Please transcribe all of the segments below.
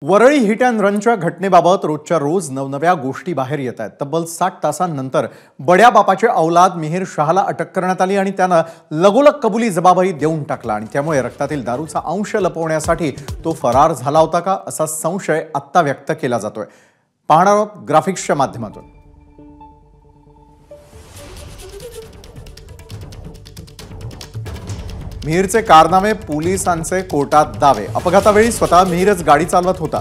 Worli hit and रनच्या घटनेबाबत रोजच्या रोज नवनव्या गोष्टी बाहेर येत आहेत। तब्बल 60 तासांनंतर बड्या बापाचे औलाद मिहिर शहाला अटक करण्यात आली आणि त्यानं लगोलग कबुली जबाबही देऊन टाकला आणि त्यामुळे रक्तातील दारूचा अंश लपवण्यासाठी तो फरार झाला होता का असा संशय आत्ता व्यक्त केला जातोय। पाहणार आहोत ग्राफिक्सच्या माध्यमातून। मिहिरचे कारनामे पोलिसांचे कोर्टात दावे। अपघातावेळी स्वतः मिहिरच गाडी चालवत होता।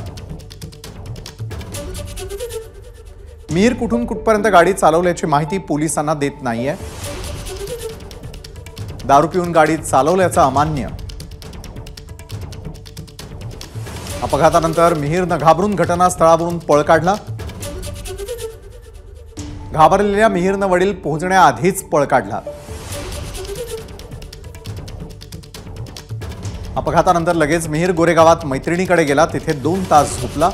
मिहिर कुठून कुठपर्यंत गाडी चालवल्याची माहिती पोलिसांना देत नाहीये। दारू पिऊन गाडी चालवल्याचं अमान्य। अपघातानंतर मिहिरनं घाबरून घटनास्थळावरून पळ काढला। घाबरलेल्या मिहिरनं वडील पोहोचण्याआधीच पळ काढला। अपघातानंतर लगेच मिहिर गोरेगावात मैत्रिणीकडे गेला। तिथे 2 तास झोपला।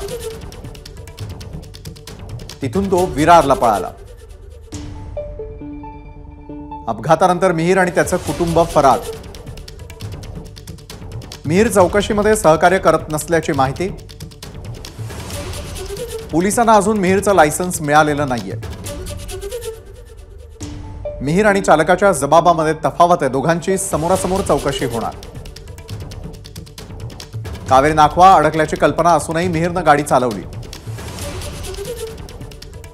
तिथून तो विरारला पळाला। अपघातानंतर मिहिर आणि त्याचं कुटुंब फरार। मिहिर चौकशीमध्ये सहकार्य करत नसल्याची माहिती। पोलिसांना अजून मिहिरचं लायसन्स मिळालेलं नाहीये। मिहिर आणि चालकाच्या जबाबामध्ये तफावत आहे। दोघांची समोरासमोर चौकशी होणार। कावेरी नाखवा अडकल्याची कल्पना असूनही मिहिरनं गाडी चालवली।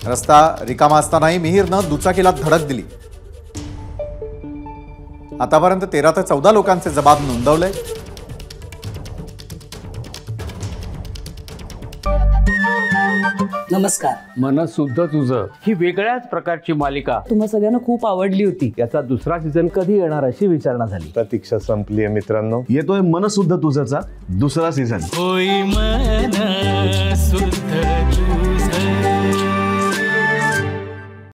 रस्ता रिकामा असतानाही मिहिरनं दुचाकीला धडक दिली। आतापर्यंत 13 ते 14 लोकांचे जबाब नोंदवले। नमस्कार। मनसुद्धा तुझं ही वेगळ्याच प्रकारची मालिका तुम्हा सगळ्यांना खूप आवडली होती। याचा दुसरा सीझन कधी येणार अशी विचारणा झाली। प्रतीक्षा संपली आहे मित्रांनो। येतोय मनसुद्धा तुझंचा दुसरा सीझन। होई मन